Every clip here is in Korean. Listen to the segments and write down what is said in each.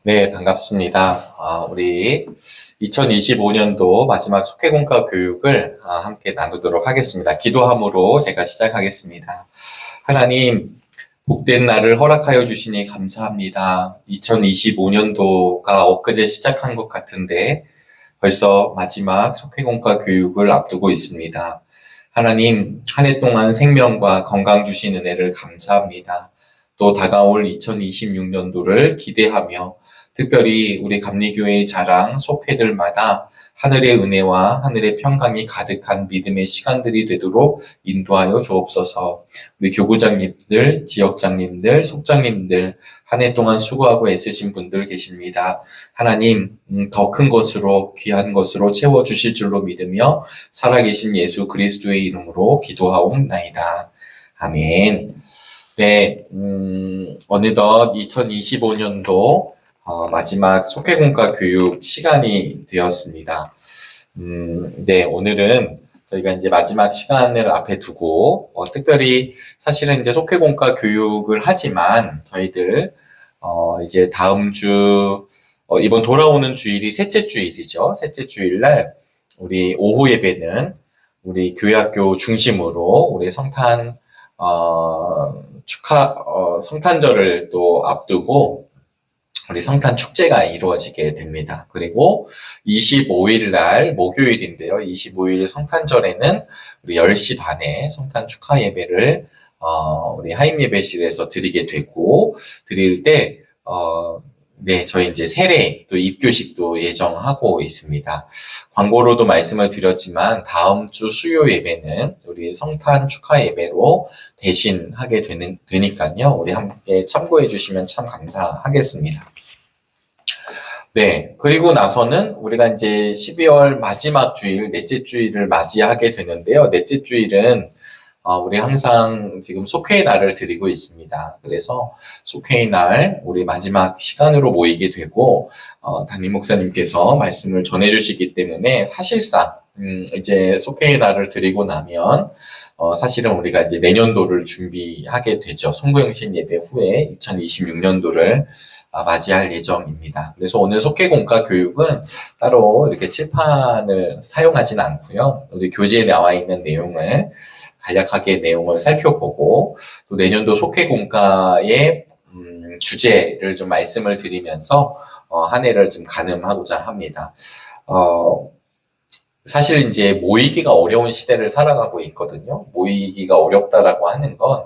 네, 반갑습니다. 우리 2025년도 마지막 속회공과 교육을 함께 나누도록 하겠습니다. 기도함으로 제가 시작하겠습니다. 하나님, 복된 날을 허락하여 주시니 감사합니다. 2025년도가 엊그제 시작한 것 같은데 벌써 마지막 속회공과 교육을 앞두고 있습니다. 하나님, 한 해 동안 생명과 건강 주신 은혜를 감사합니다. 또 다가올 2026년도를 기대하며 특별히 우리 감리교회의 자랑 속회들마다 하늘의 은혜와 하늘의 평강이 가득한 믿음의 시간들이 되도록 인도하여 주옵소서. 우리 교구장님들, 지역장님들, 속장님들 한 해 동안 수고하고 애쓰신 분들 계십니다. 하나님, 더 큰 것으로 귀한 것으로 채워주실 줄로 믿으며 살아계신 예수 그리스도의 이름으로 기도하옵나이다. 아멘. 네, 어느덧 2025년도 마지막 속회공과 교육 시간이 되었습니다. 네, 오늘은 저희가 이제 마지막 시간을 앞에 두고, 특별히 사실은 이제 속회공과 교육을 하지만 저희들, 이제 다음 주, 이번 돌아오는 주일이 셋째 주일이죠. 셋째 주일날 우리 오후 예배는 우리 교회학교 중심으로 우리 성탄, 성탄절을 또 앞두고 우리 성탄 축제가 이루어지게 됩니다. 그리고 25일 날 목요일인데요. 25일 성탄절에는 우리 10시 반에 성탄 축하 예배를 우리 하임 예배실에서 드리게 되고, 드릴 때 네, 저희 이제 세례 또 입교식도 예정하고 있습니다. 광고로도 말씀을 드렸지만 다음 주 수요 예배는 우리 성탄 축하 예배로 대신하게 되니까요. 우리 함께 참고해 주시면 참 감사하겠습니다. 네, 그리고 나서는 우리가 이제 12월 마지막 주일, 넷째 주일을 맞이하게 되는데요. 넷째 주일은 우리 항상 지금 속회의 날을 드리고 있습니다. 그래서 속회의 날 우리 마지막 시간으로 모이게 되고 담임 목사님께서 말씀을 전해주시기 때문에 사실상 이제 속회의 날을 드리고 나면 사실은 우리가 이제 내년도를 준비하게 되죠. 송구영신 예배 후에 2026년도를 맞이할 예정입니다. 그래서 오늘 속회공과 교육은 따로 이렇게 칠판을 사용하진 않고요. 우리 교재에 나와 있는 내용을 간략하게 내용을 살펴보고 또 내년도 속회공과의 주제를 좀 말씀을 드리면서 한 해를 좀 가늠하고자 합니다. 사실 이제 모이기가 어려운 시대를 살아가고 있거든요. 모이기가 어렵다라고 하는 건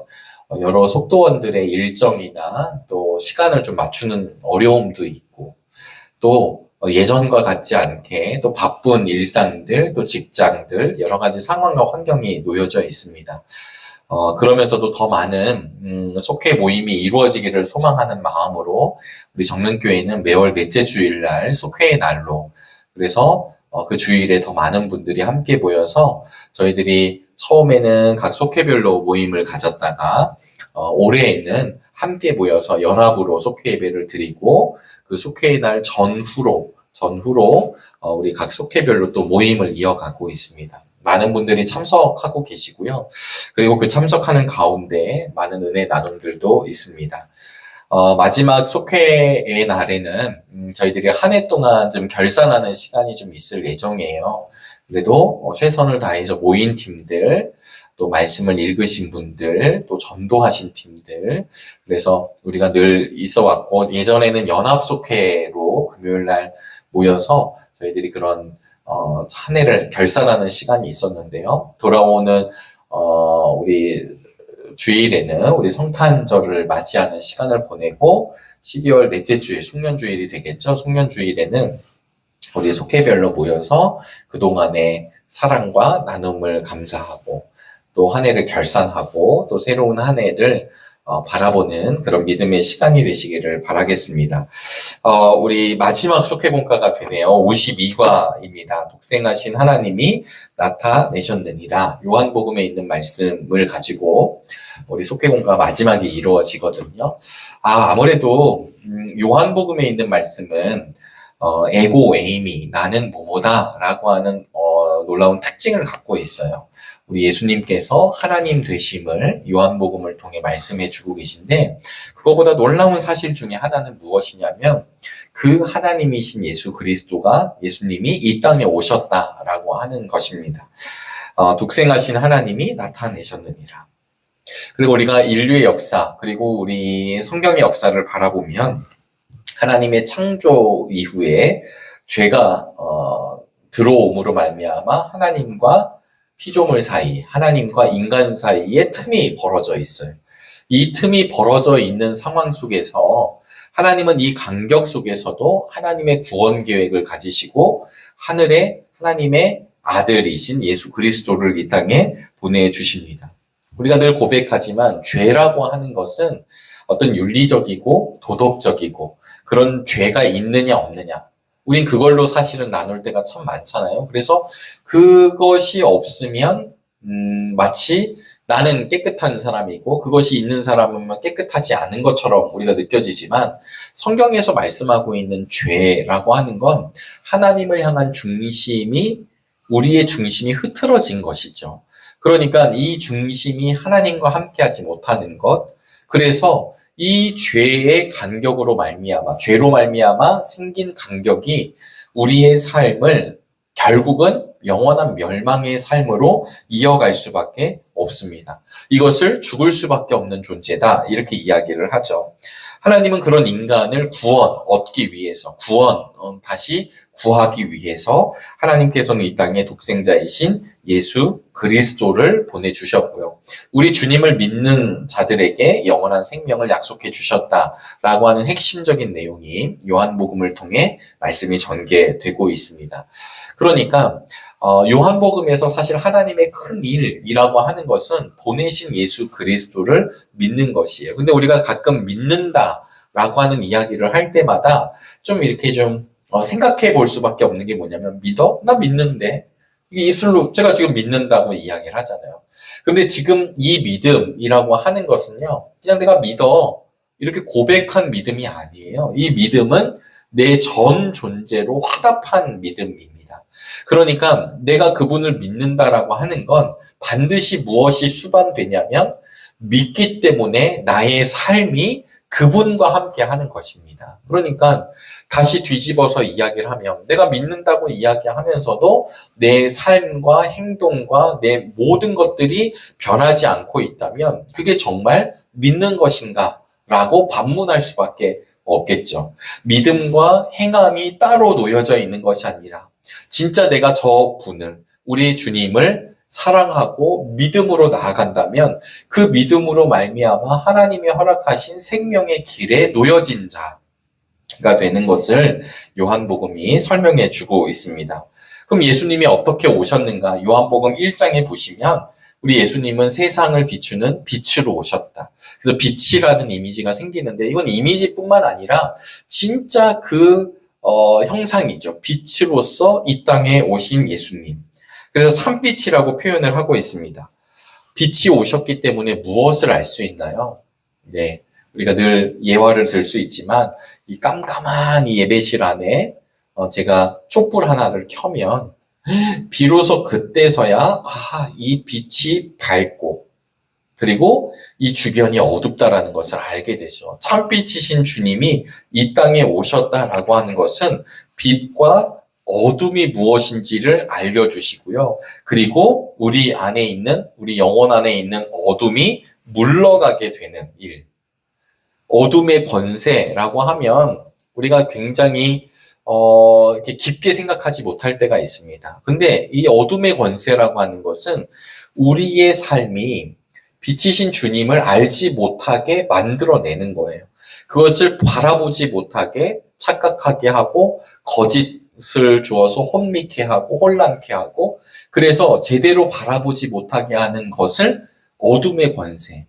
여러 속도원들의 일정이나 또 시간을 좀 맞추는 어려움도 있고, 또 예전과 같지 않게 또 바쁜 일상들, 또 직장들, 여러 가지 상황과 환경이 놓여져 있습니다. 그러면서도 더 많은 속회 모임이 이루어지기를 소망하는 마음으로 우리 정릉교회는 매월 넷째 주일날 속회의 날로, 그래서 그 주일에 더 많은 분들이 함께 모여서 저희들이 처음에는 각 속회별로 모임을 가졌다가 올해에는 함께 모여서 연합으로 속회 예배를 드리고 그 속회의 날 전후로 우리 각 속회별로 또 모임을 이어가고 있습니다. 많은 분들이 참석하고 계시고요. 그리고 그 참석하는 가운데 많은 은혜 나눔들도 있습니다. 마지막 속회의 날에는 저희들이 한 해 동안 좀 결산하는 시간이 좀 있을 예정이에요. 그래도 최선을 다해서 모인 팀들, 또 말씀을 읽으신 분들, 또 전도하신 팀들, 그래서 우리가 늘 있어 왔고 예전에는 연합 속회로 금요일 날 모여서 저희들이 그런 한 해를 결산하는 시간이 있었는데요. 돌아오는 우리 주일에는 우리 성탄절을 맞이하는 시간을 보내고 12월 넷째 주일, 송년주일이 되겠죠. 송년주일에는 우리 속회별로 모여서 그동안의 사랑과 나눔을 감사하고 또 한 해를 결산하고 또 새로운 한 해를 바라보는 그런 믿음의 시간이 되시기를 바라겠습니다. 우리 마지막 속회공과가 되네요. 52과입니다. 독생하신 하나님이 나타내셨느니라. 요한복음에 있는 말씀을 가지고 우리 속회공과 마지막이 이루어지거든요. 아무래도 요한복음에 있는 말씀은 에고 에이미, 나는 뭐뭐다라고 하는 놀라운 특징을 갖고 있어요. 우리 예수님께서 하나님 되심을 요한복음을 통해 말씀해 주고 계신데, 그거보다 놀라운 사실 중에 하나는 무엇이냐면 그 하나님이신 예수 그리스도가, 예수님이 이 땅에 오셨다라고 하는 것입니다. 독생하신 하나님이 나타내셨느니라. 그리고 우리가 인류의 역사, 그리고 우리 성경의 역사를 바라보면 하나님의 창조 이후에 죄가 들어옴으로 말미암아 하나님과 피조물 사이, 하나님과 인간 사이에 틈이 벌어져 있어요. 이 틈이 벌어져 있는 상황 속에서 하나님은 이 간격 속에서도 하나님의 구원 계획을 가지시고 하늘에 하나님의 아들이신 예수 그리스도를 이 땅에 보내주십니다. 우리가 늘 고백하지만 죄라고 하는 것은 어떤 윤리적이고 도덕적이고 그런 죄가 있느냐 없느냐, 우린 그걸로 사실은 나눌 때가 참 많잖아요. 그래서 그것이 없으면 마치 나는 깨끗한 사람이고 그것이 있는 사람은 깨끗하지 않은 것처럼 우리가 느껴지지만, 성경에서 말씀하고 있는 죄라고 하는 건 하나님을 향한 중심이, 우리의 중심이 흐트러진 것이죠. 그러니까 이 중심이 하나님과 함께하지 못하는 것, 그래서 이 죄의 간격으로 말미암아, 죄로 말미암아 생긴 간격이 우리의 삶을 결국은 영원한 멸망의 삶으로 이어갈 수밖에 없습니다. 이것을 죽을 수밖에 없는 존재다, 이렇게 이야기를 하죠. 하나님은 그런 인간을 얻기 위해서, 다시 구하기 위해서 하나님께서는 이 땅에 독생자이신 예수 그리스도를 보내주셨고요. 우리 주님을 믿는 자들에게 영원한 생명을 약속해 주셨다라고 하는 핵심적인 내용이 요한복음을 통해 말씀이 전개되고 있습니다. 그러니까 요한복음에서 사실 하나님의 큰 일이라고 하는 것은 보내신 예수 그리스도를 믿는 것이에요. 근데 우리가 가끔 믿는다라고 하는 이야기를 할 때마다 좀 이렇게 좀 생각해 볼 수밖에 없는 게 뭐냐면, 믿어? 나 믿는데. 이게 입술로 제가 지금 믿는다고 이야기를 하잖아요. 그런데 지금 이 믿음이라고 하는 것은요, 그냥 내가 믿어, 이렇게 고백한 믿음이 아니에요. 이 믿음은 내 전 존재로 화답한 믿음입니다. 그러니까 내가 그분을 믿는다라고 하는 건 반드시 무엇이 수반되냐면, 믿기 때문에 나의 삶이 그분과 함께 하는 것입니다. 그러니까 다시 뒤집어서 이야기를 하면, 내가 믿는다고 이야기하면서도 내 삶과 행동과 내 모든 것들이 변하지 않고 있다면 그게 정말 믿는 것인가? 라고 반문할 수밖에 없겠죠. 믿음과 행함이 따로 놓여져 있는 것이 아니라 진짜 내가 저 분을, 우리 주님을 사랑하고 믿음으로 나아간다면 그 믿음으로 말미암아 하나님이 허락하신 생명의 길에 놓여진 자가 되는 것을 요한복음이 설명해 주고 있습니다. 그럼 예수님이 어떻게 오셨는가? 요한복음 1장에 보시면 우리 예수님은 세상을 비추는 빛으로 오셨다. 그래서 빛이라는 이미지가 생기는데, 이건 이미지뿐만 아니라 진짜 그 형상이죠. 빛으로서 이 땅에 오신 예수님. 그래서 참빛이라고 표현을 하고 있습니다. 빛이 오셨기 때문에 무엇을 알 수 있나요? 네, 우리가 늘 예화를 들 수 있지만 이 깜깜한 이 예배실 안에 제가 촛불 하나를 켜면 비로소 그때서야 이 빛이 밝고 그리고 이 주변이 어둡다라는 것을 알게 되죠. 참빛이신 주님이 이 땅에 오셨다라고 하는 것은 빛과 어둠이 무엇인지를 알려주시고요. 그리고 우리 안에 있는, 우리 영혼 안에 있는 어둠이 물러가게 되는 일. 어둠의 권세라고 하면 우리가 굉장히 이렇게 깊게 생각하지 못할 때가 있습니다. 근데 이 어둠의 권세라고 하는 것은 우리의 삶이 빛이신 주님을 알지 못하게 만들어내는 거예요. 그것을 바라보지 못하게 착각하게 하고 거짓을 주어서 혼미케 하고 혼란케 하고, 그래서 제대로 바라보지 못하게 하는 것을 어둠의 권세.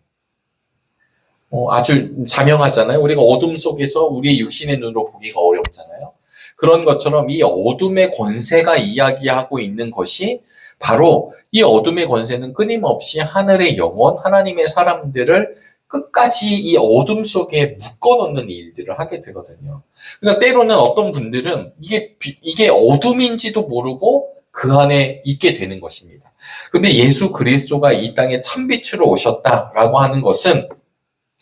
아주 자명하잖아요. 우리가 어둠 속에서 우리의 육신의 눈으로 보기가 어렵잖아요. 그런 것처럼 이 어둠의 권세가 이야기하고 있는 것이 바로 이 어둠의 권세는 끊임없이 하늘의 영혼, 하나님의 사람들을 끝까지 이 어둠 속에 묶어놓는 일들을 하게 되거든요. 그러니까 때로는 어떤 분들은 이게 어둠인지도 모르고 그 안에 있게 되는 것입니다. 근데 예수 그리스도가 이 땅에 참빛으로 오셨다라고 하는 것은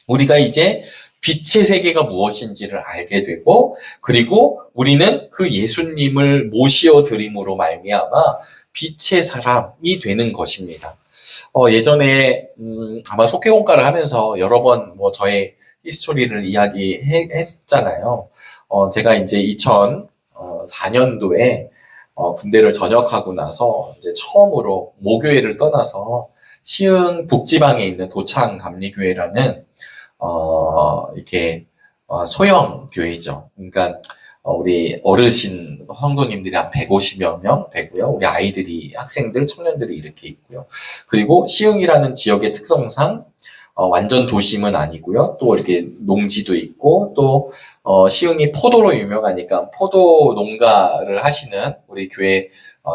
우리가 이제 빛의 세계가 무엇인지를 알게 되고, 그리고 우리는 그 예수님을 모시어 드림으로 말미암아 빛의 사람이 되는 것입니다. 예전에 아마 속회공과를 하면서 여러 번 뭐 저의 히스토리를 이야기했잖아요. 제가 이제 2004년도에 군대를 전역하고 나서 이제 처음으로 모교회를 떠나서 시흥 북지방에 있는 도창감리교회라는 이렇게 소형 교회죠. 그러니까 우리 어르신 성도님들이 한 150여 명 되고요. 우리 아이들이, 학생들, 청년들이 이렇게 있고요. 그리고 시흥이라는 지역의 특성상 완전 도심은 아니고요. 또 이렇게 농지도 있고, 또 시흥이 포도로 유명하니까 포도 농가를 하시는 우리 교회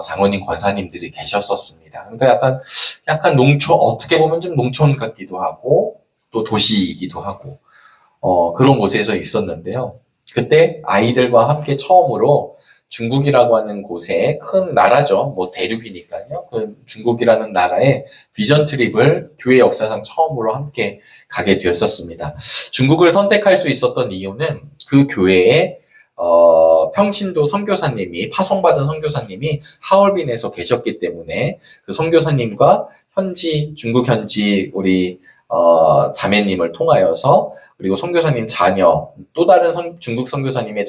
장로님 권사님들이 계셨었습니다. 그러니까 약간 농촌, 어떻게 보면 좀 농촌 같기도 하고 또 도시이기도 하고 그런 곳에서 있었는데요. 그때 아이들과 함께 처음으로 중국이라고 하는 곳에, 큰 나라죠. 뭐 대륙이니까요. 그 중국이라는 나라에 비전 트립을 교회 역사상 처음으로 함께 가게 되었었습니다. 중국을 선택할 수 있었던 이유는 그 교회에 평신도 선교사님이, 파송받은 선교사님이 하얼빈에서 계셨기 때문에 그 선교사님과 중국 현지 우리 자매님을 통하여서, 그리고 선교사님 자녀, 또 다른 중국 선교사님의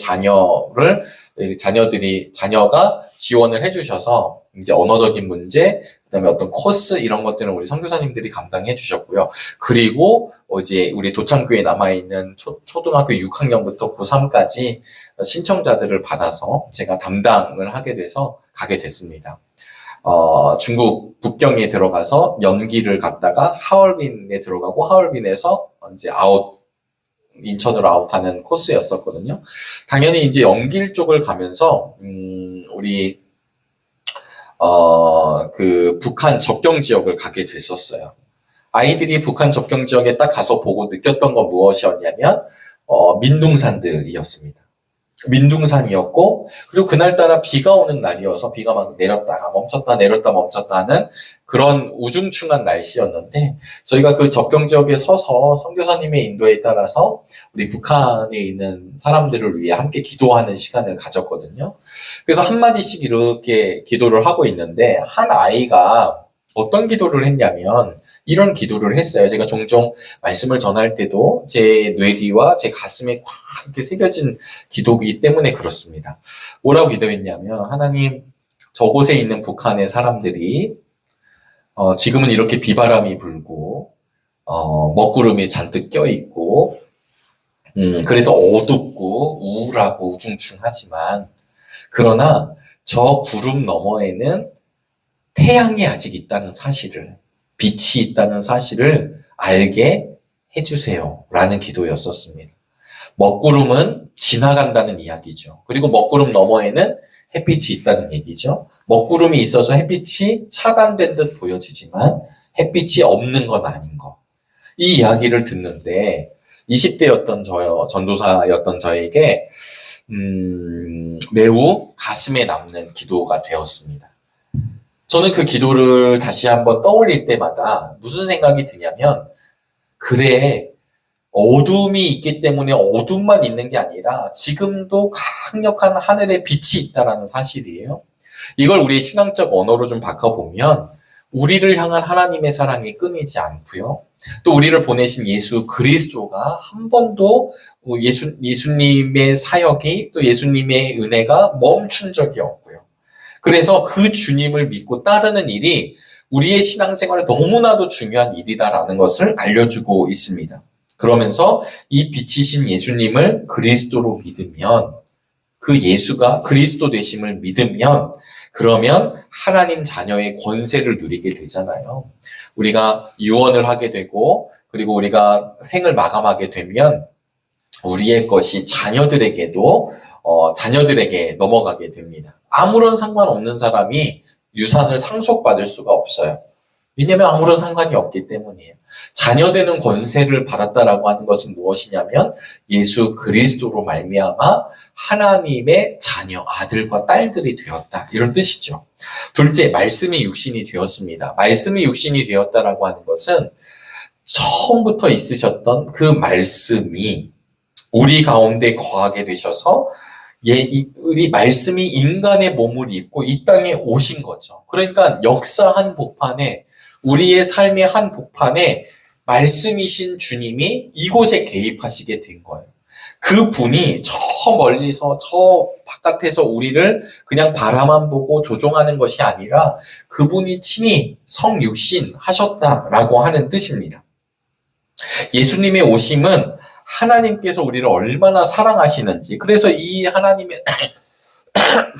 자녀가 지원을 해주셔서 이제 언어적인 문제, 그다음에 어떤 코스 이런 것들은 우리 선교사님들이 감당해 주셨고요. 그리고 이제 우리 도창교회에 남아있는 초등학교 6학년부터 고3까지 신청자들을 받아서 제가 담당을 하게 돼서 가게 됐습니다. 중국 북경에 들어가서 연기를 갔다가 하얼빈에 들어가고, 하얼빈에서 이제 인천으로 아웃하는 코스였었거든요. 당연히 이제 연길 쪽을 가면서, 우리, 그 북한 접경 지역을 가게 됐었어요. 아이들이 북한 접경 지역에 딱 가서 보고 느꼈던 건 무엇이었냐면, 민둥산들이었습니다. 민둥산이었고, 그리고 그날따라 비가 오는 날이어서 비가 막 내렸다가 멈췄다 내렸다 멈췄다 하는 그런 우중충한 날씨였는데, 저희가 그 접경 지역에 서서 선교사님의 인도에 따라서 우리 북한에 있는 사람들을 위해 함께 기도하는 시간을 가졌거든요. 그래서 한마디씩 이렇게 기도를 하고 있는데, 한 아이가 어떤 기도를 했냐면 이런 기도를 했어요. 제가 종종 말씀을 전할 때도 제 뇌리와 제 가슴에 꽉 이렇게 새겨진 기도이기 때문에 그렇습니다. 뭐라고 기도했냐면, 하나님, 저곳에 있는 북한의 사람들이 지금은 이렇게 비바람이 불고 먹구름이 잔뜩 껴있고 그래서 어둡고 우울하고 우중충하지만, 그러나 저 구름 너머에는 태양이 아직 있다는 사실을, 빛이 있다는 사실을 알게 해주세요 라는 기도였었습니다. 먹구름은 지나간다는 이야기죠. 그리고 먹구름 너머에는 햇빛이 있다는 얘기죠. 먹구름이 있어서 햇빛이 차단된 듯 보여지지만 햇빛이 없는 건 아닌 거. 이 이야기를 듣는데 20대였던 전도사였던 저에게 매우 가슴에 남는 기도가 되었습니다. 저는 그 기도를 다시 한번 떠올릴 때마다 무슨 생각이 드냐면, 그래, 어둠이 있기 때문에 어둠만 있는 게 아니라 지금도 강력한 하늘에 빛이 있다는 사실이에요. 이걸 우리의 신앙적 언어로 좀 바꿔보면, 우리를 향한 하나님의 사랑이 끊이지 않고요. 또 우리를 보내신 예수 그리스도가 한 번도 예수님의 사역이, 또 예수님의 은혜가 멈춘 적이 없고요. 그래서 그 주님을 믿고 따르는 일이 우리의 신앙생활에 너무나도 중요한 일이다라는 것을 알려주고 있습니다. 그러면서 이 빛이신 예수님을 그리스도로 믿으면, 그 예수가 그리스도 되심을 믿으면, 그러면 하나님 자녀의 권세를 누리게 되잖아요. 우리가 유언을 하게 되고, 그리고 우리가 생을 마감하게 되면 우리의 것이 자녀들에게 넘어가게 됩니다. 아무런 상관없는 사람이 유산을 상속받을 수가 없어요. 왜냐하면 아무런 상관이 없기 때문이에요. 자녀되는 권세를 받았다라고 하는 것은 무엇이냐면 예수 그리스도로 말미암아 하나님의 자녀, 아들과 딸들이 되었다. 이런 뜻이죠. 둘째, 말씀이 육신이 되었습니다. 말씀이 육신이 되었다라고 하는 것은 처음부터 있으셨던 그 말씀이 우리 가운데 거하게 되셔서 우리 말씀이 인간의 몸을 입고 이 땅에 오신 거죠. 그러니까 역사 한 복판에 우리의 삶의 한 복판에 말씀이신 주님이 이곳에 개입하시게 된 거예요. 그 분이 저 멀리서 저 바깥에서 우리를 그냥 바라만 보고 조종하는 것이 아니라 그분이 친히 성육신 하셨다라고 하는 뜻입니다. 예수님의 오심은 하나님께서 우리를 얼마나 사랑하시는지, 그래서 이 하나님의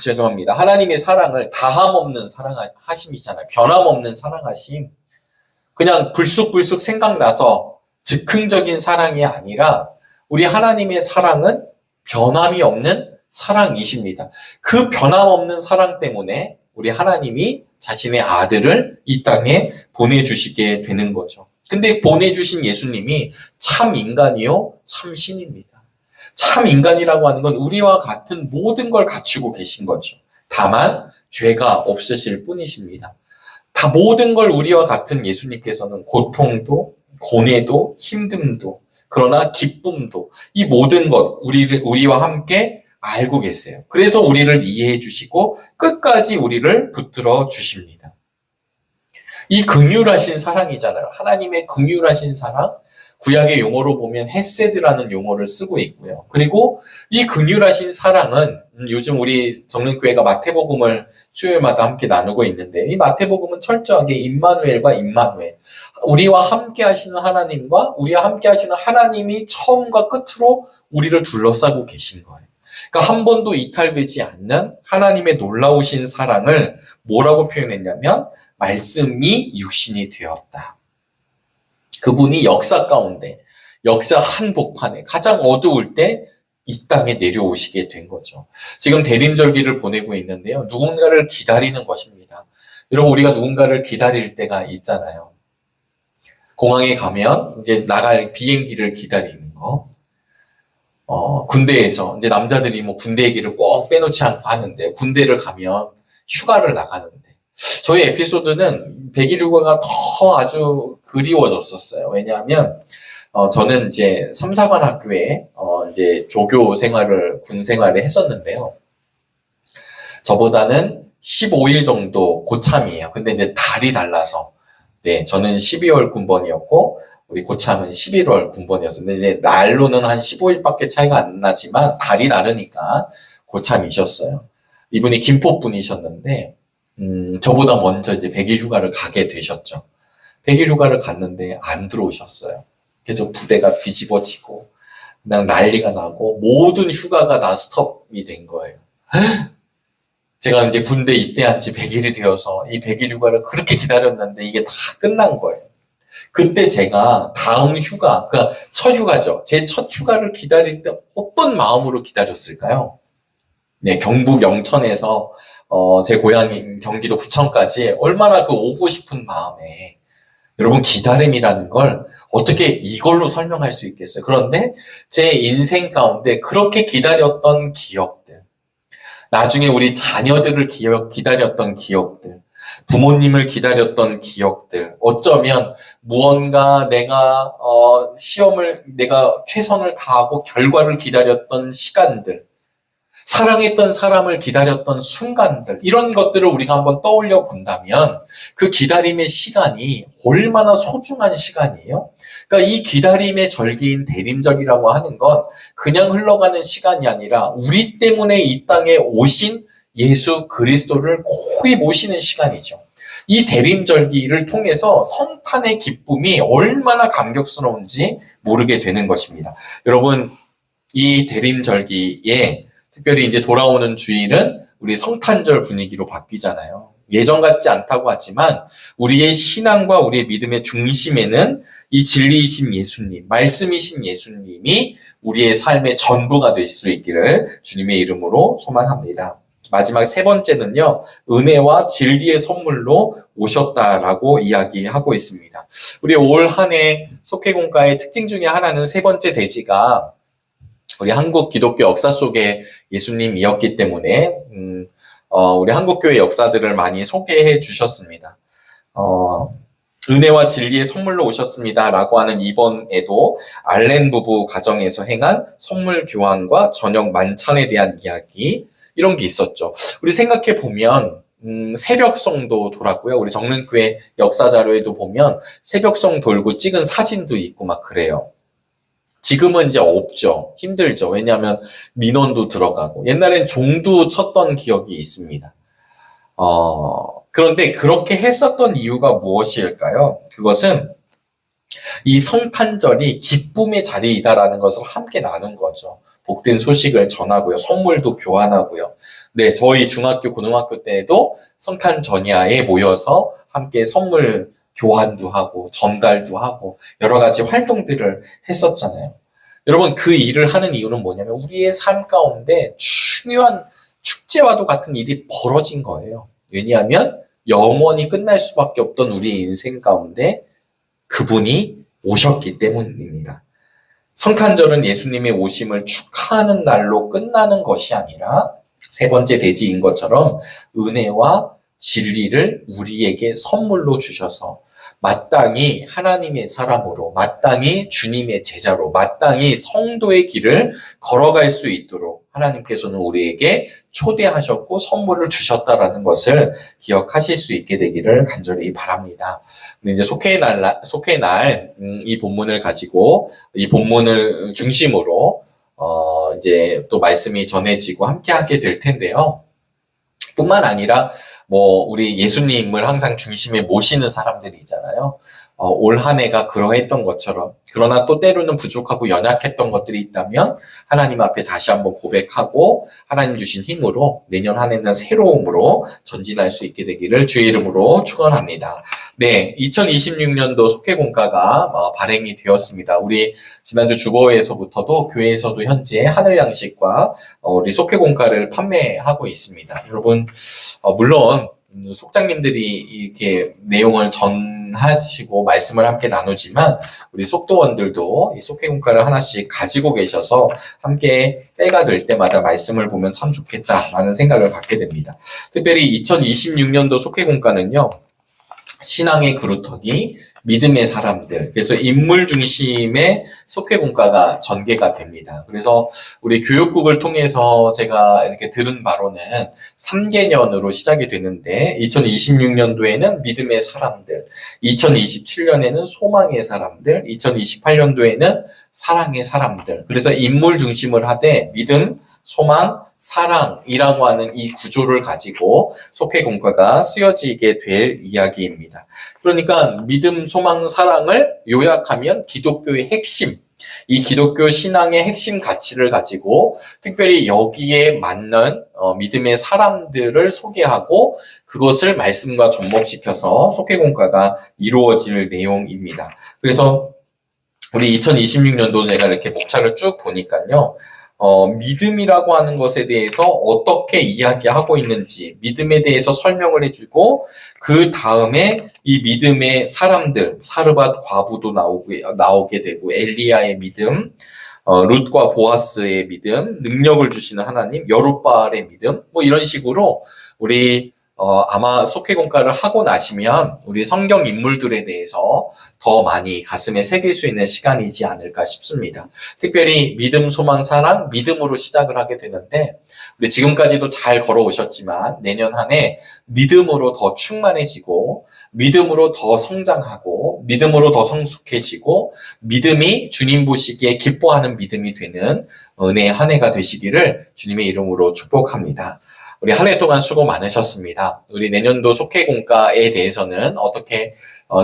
죄송합니다. 하나님의 사랑을 다함없는 사랑하심이잖아요. 변함없는 사랑하심. 그냥 불쑥불쑥 생각나서 즉흥적인 사랑이 아니라 우리 하나님의 사랑은 변함이 없는 사랑이십니다. 그 변함없는 사랑 때문에 우리 하나님이 자신의 아들을 이 땅에 보내주시게 되는 거죠. 근데 보내주신 예수님이 참 인간이요, 참 신입니다. 참 인간이라고 하는 건 우리와 같은 모든 걸 갖추고 계신 거죠. 다만 죄가 없으실 뿐이십니다. 다 모든 걸 우리와 같은 예수님께서는 고통도, 고뇌도, 힘듦도, 그러나 기쁨도, 이 모든 것 우리와 함께 알고 계세요. 그래서 우리를 이해해 주시고 끝까지 우리를 붙들어 주십니다. 이 긍휼하신 사랑이잖아요. 하나님의 긍휼하신 사랑, 구약의 용어로 보면 헤세드라는 용어를 쓰고 있고요. 그리고 이 긍휼하신 사랑은 요즘 우리 정릉교회가 마태복음을 수요일마다 함께 나누고 있는데, 이 마태복음은 철저하게 임마누엘과 임마누엘, 우리와 함께 하시는 하나님과 우리와 함께 하시는 하나님이 처음과 끝으로 우리를 둘러싸고 계신 거예요. 그러니까 한 번도 이탈되지 않는 하나님의 놀라우신 사랑을 뭐라고 표현했냐면 말씀이 육신이 되었다. 그분이 역사 가운데, 역사 한복판에 가장 어두울 때 이 땅에 내려오시게 된 거죠. 지금 대림절기를 보내고 있는데요. 누군가를 기다리는 것입니다. 여러분, 우리가 누군가를 기다릴 때가 있잖아요. 공항에 가면 이제 나갈 비행기를 기다리는 거. 군대에서 이제 남자들이 뭐 군대 얘기를 꼭 빼놓지 않고 하는데, 군대를 가면 휴가를 나가는데, 저희 에피소드는 100일 휴가가 더 아주 그리워졌었어요. 왜냐하면 저는 이제 삼사관 학교에 이제 조교 생활을, 군 생활을 했었는데요. 저보다는 15일 정도 고참이에요. 근데 이제 달이 달라서, 네, 저는 12월 군번이었고 우리 고참은 11월 군번이었어요. 근데 이제 날로는 한 15일밖에 차이가 안 나지만 달이 다르니까 고참이셨어요. 이분이 김포 분이셨는데 저보다 먼저 이제 100일 휴가를 가게 되셨죠. 100일 휴가를 갔는데 안 들어오셨어요. 그래서 부대가 뒤집어지고 그냥 난리가 나고 모든 휴가가 다 스톱이 된 거예요. 제가 이제 군대 입대한 지 100일이 되어서 이 100일 휴가를 그렇게 기다렸는데 이게 다 끝난 거예요. 그때 제가 다음 휴가, 그러니까 첫 휴가죠. 제 첫 휴가를 기다릴 때 어떤 마음으로 기다렸을까요? 네, 경북 영천에서 제 고향인 경기도 부천까지 얼마나 그 오고 싶은 마음에, 여러분, 기다림이라는 걸 어떻게 이걸로 설명할 수 있겠어요? 그런데 제 인생 가운데 그렇게 기다렸던 기억들, 나중에 우리 자녀들을 기다렸던 기억들, 부모님을 기다렸던 기억들, 어쩌면 무언가 내가 내가 최선을 다하고 결과를 기다렸던 시간들, 사랑했던 사람을 기다렸던 순간들, 이런 것들을 우리가 한번 떠올려 본다면 그 기다림의 시간이 얼마나 소중한 시간이에요? 그러니까 이 기다림의 절기인 대림절이라고 하는 건 그냥 흘러가는 시간이 아니라 우리 때문에 이 땅에 오신 예수 그리스도를 고이 모시는 시간이죠. 이 대림절기를 통해서 성탄의 기쁨이 얼마나 감격스러운지 모르게 되는 것입니다. 여러분, 이 대림절기에 특별히 이제 돌아오는 주일은 우리 성탄절 분위기로 바뀌잖아요. 예전 같지 않다고 하지만 우리의 신앙과 우리의 믿음의 중심에는 이 진리이신 예수님, 말씀이신 예수님이 우리의 삶의 전부가 될 수 있기를 주님의 이름으로 소망합니다. 마지막 세 번째는요, 은혜와 진리의 선물로 오셨다라고 이야기하고 있습니다. 우리 올 한 해 속회공과의 특징 중에 하나는 세 번째 대지가 우리 한국 기독교 역사 속에 예수님이었기 때문에 우리 한국교회 역사들을 많이 소개해 주셨습니다. 은혜와 진리의 선물로 오셨습니다라고 하는 이번에도 알렌 부부 가정에서 행한 선물 교환과 저녁 만찬에 대한 이야기 이런 게 있었죠. 우리 생각해 보면 새벽성도 돌았고요. 우리 정릉교회 역사 자료에도 보면 새벽성 돌고 찍은 사진도 있고 막 그래요. 지금은 이제 없죠. 힘들죠. 왜냐하면 민원도 들어가고 옛날엔 종도 쳤던 기억이 있습니다. 그런데 그렇게 했었던 이유가 무엇일까요? 그것은 이 성탄절이 기쁨의 자리이다라는 것을 함께 나눈 거죠. 복된 소식을 전하고요. 선물도 교환하고요. 네, 저희 중학교, 고등학교 때에도 성탄 전야에 모여서 함께 선물 교환도 하고 전달도 하고 여러 가지 활동들을 했었잖아요. 여러분 그 일을 하는 이유는 뭐냐면 우리의 삶 가운데 중요한 축제와도 같은 일이 벌어진 거예요. 왜냐하면 영원히 끝날 수밖에 없던 우리 인생 가운데 그분이 오셨기 때문입니다. 성탄절은 예수님의 오심을 축하하는 날로 끝나는 것이 아니라 세 번째 대지인 것처럼 은혜와 진리를 우리에게 선물로 주셔서 마땅히 하나님의 사람으로, 마땅히 주님의 제자로, 마땅히 성도의 길을 걸어갈 수 있도록 하나님께서는 우리에게 초대하셨고 선물을 주셨다라는 것을 기억하실 수 있게 되기를 간절히 바랍니다. 이제 속회의 날, 이 본문을 가지고, 이 본문을 중심으로, 이제 또 말씀이 전해지고 함께 하게 될 텐데요. 뿐만 아니라, 우리 예수님을 항상 중심에 모시는 사람들이 있잖아요. 올 한 해가 그러했던 것처럼. 그러나 또 때로는 부족하고 연약했던 것들이 있다면 하나님 앞에 다시 한번 고백하고 하나님 주신 힘으로 내년 한 해는 새로움으로 전진할 수 있게 되기를 주의 이름으로 축원합니다. 네, 2026년도 속회공과가 발행이 되었습니다. 우리 지난주 주보회에서부터도 교회에서도 현재 하늘 양식과 우리 속회공과를 판매하고 있습니다. 여러분, 물론 속장님들이 이렇게 내용을 전하시고 말씀을 함께 나누지만 우리 속도원들도 이 속회공과를 하나씩 가지고 계셔서 함께 때가 될 때마다 말씀을 보면 참 좋겠다라는 생각을 갖게 됩니다. 특별히 2026년도 속회공과는요. 신앙의 그루터기, 믿음의 사람들, 그래서 인물 중심의 속회공과가 전개가 됩니다. 그래서 우리 교육국을 통해서 제가 이렇게 들은 바로는 3개년으로 시작이 되는데 2026년도에는 믿음의 사람들, 2027년에는 소망의 사람들, 2028년도에는 사랑의 사람들. 그래서 인물 중심을 하되 믿음, 소망, 사랑이라고 하는 이 구조를 가지고 속회공과가 쓰여지게 될 이야기입니다. 그러니까 믿음, 소망, 사랑을 요약하면 기독교의 핵심, 이 기독교 신앙의 핵심 가치를 가지고 특별히 여기에 맞는 믿음의 사람들을 소개하고 그것을 말씀과 접목시켜서 속회공과가 이루어질 내용입니다. 그래서 우리 2026년도 제가 이렇게 목차를 쭉 보니까요. 믿음이라고 하는 것에 대해서 어떻게 이야기하고 있는지 믿음에 대해서 설명을 해주고 그 다음에 이 믿음의 사람들 사르밧 과부도 나오게 되고 엘리야의 믿음, 룻과 보아스의 믿음, 능력을 주시는 하나님, 여룻바알의 믿음 이런 식으로 우리 아마 속회공과를 하고 나시면 우리 성경 인물들에 대해서 더 많이 가슴에 새길 수 있는 시간이지 않을까 싶습니다. 특별히 믿음, 소망, 사랑, 믿음으로 시작을 하게 되는데 우리 지금까지도 잘 걸어오셨지만 내년 한 해 믿음으로 더 충만해지고 믿음으로 더 성장하고 믿음으로 더 성숙해지고 믿음이 주님 보시기에 기뻐하는 믿음이 되는 은혜의 한 해가 되시기를 주님의 이름으로 축복합니다. 우리 한 해 동안 수고 많으셨습니다. 우리 내년도 속회공과에 대해서는 어떻게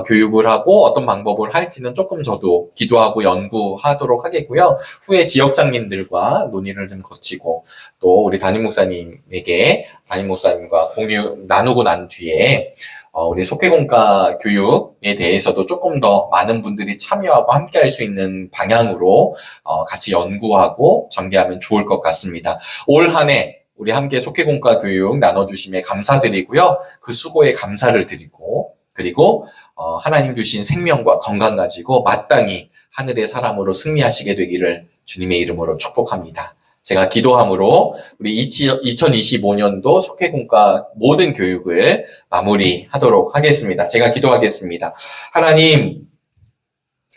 교육을 하고 어떤 방법을 할지는 조금 저도 기도하고 연구하도록 하겠고요. 후에 지역장님들과 논의를 좀 거치고 또 우리 담임 목사님과 공유 나누고 난 뒤에 우리 속회공과 교육에 대해서도 조금 더 많은 분들이 참여하고 함께 할 수 있는 방향으로 같이 연구하고 전개하면 좋을 것 같습니다. 올 한 해 우리 함께 속회공과 교육 나눠주심에 감사드리고요. 그 수고에 감사를 드리고, 그리고 하나님 주신 생명과 건강 가지고 마땅히 하늘의 사람으로 승리하시게 되기를 주님의 이름으로 축복합니다. 제가 기도함으로 우리 2025년도 속회공과 모든 교육을 마무리하도록 하겠습니다. 제가 기도하겠습니다. 하나님,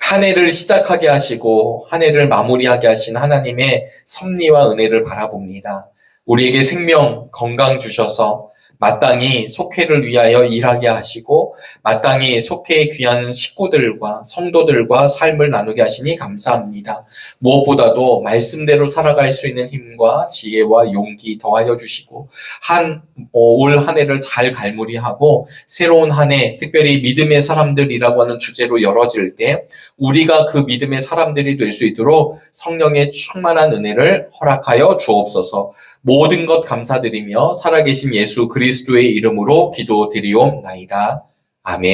한 해를 시작하게 하시고 한 해를 마무리하게 하신 하나님의 섭리와 은혜를 바라봅니다. 우리에게 생명, 건강 주셔서 마땅히 속회를 위하여 일하게 하시고 마땅히 속회에 귀한 식구들과 성도들과 삶을 나누게 하시니 감사합니다. 무엇보다도 말씀대로 살아갈 수 있는 힘과 지혜와 용기 더하여 주시고 올 한 해를 잘 갈무리하고 새로운 한 해, 특별히 믿음의 사람들이라고 하는 주제로 열어질 때 우리가 그 믿음의 사람들이 될 수 있도록 성령의 충만한 은혜를 허락하여 주옵소서. 모든 것 감사드리며 살아계신 예수 그리스도의 이름으로 기도드리옵나이다. 아멘.